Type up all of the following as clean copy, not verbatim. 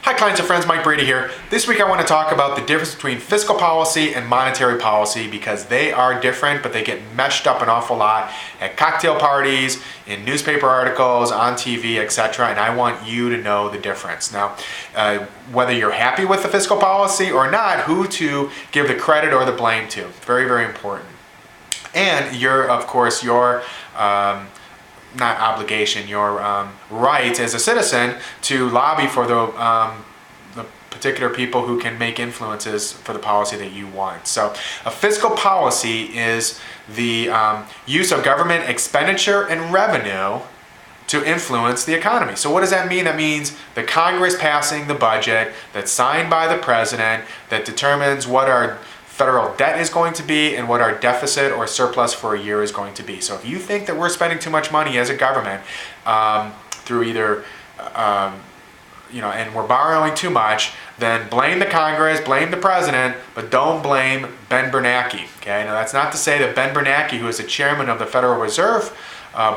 Hi clients and friends, Mike Brady here. This week I want to talk about the difference between fiscal policy and monetary policy because they are different, but they get meshed up an awful lot at cocktail parties, in newspaper articles, on TV, etc. And I want you to know the difference. Now, whether you're happy with the fiscal policy or not, who to give the credit or the blame to. Very, very important. And your not obligation, your right as a citizen to lobby for the particular people who can make influences for the policy that you want. So a fiscal policy is the use of government expenditure and revenue to influence the economy. So what does that mean? That means the Congress passing the budget that's signed by the president that determines what our federal debt is going to be and what our deficit or surplus for a year is going to be. So if you think that we're spending too much money as a government through either, and we're borrowing too much, then blame the Congress, blame the president, but don't blame Ben Bernanke. Okay, now that's not to say that Ben Bernanke, who is the chairman of the Federal Reserve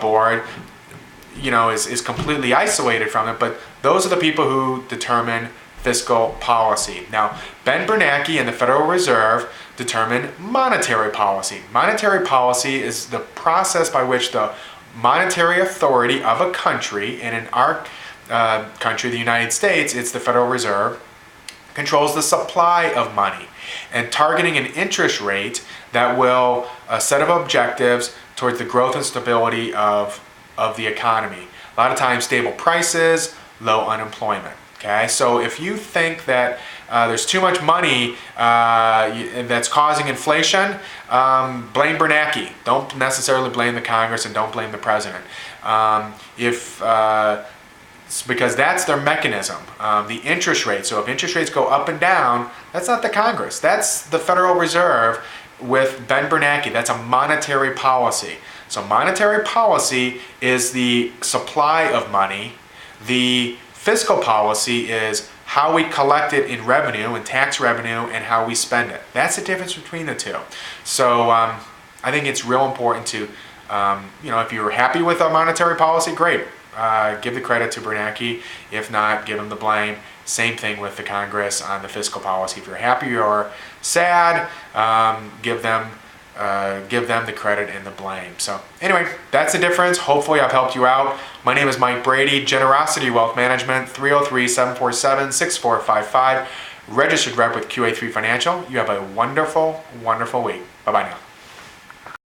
Board, is completely isolated from it, but those are the people who determine fiscal policy. Now, Ben Bernanke and the Federal Reserve determine monetary policy. Monetary policy is the process by which the monetary authority of a country, and in our country, the United States, it's the Federal Reserve, controls the supply of money and targeting an interest rate that will set of objectives towards the growth and stability of the economy. A lot of times, stable prices, low unemployment. Okay, so if you think that there's too much money that's causing inflation, blame Bernanke. Don't necessarily blame the Congress and don't blame the president. Because that's their mechanism, the interest rate. So if interest rates go up and down, that's not the Congress. That's the Federal Reserve with Ben Bernanke. That's a monetary policy. So monetary policy is the supply of money. The fiscal policy is how we collect it in revenue and tax revenue and how we spend it. That's the difference between the two. So I think it's real important to, if you're happy with our monetary policy, great. Give the credit to Bernanke. If not, give him the blame. Same thing with the Congress on the fiscal policy. If you're happy or sad, give them the credit and the blame. So anyway, that's the difference. Hopefully I've helped you out. My name is Mike Brady, Generosity Wealth Management, 303-747-6455, registered rep with QA3 Financial. You have a wonderful, wonderful week. Bye-bye now.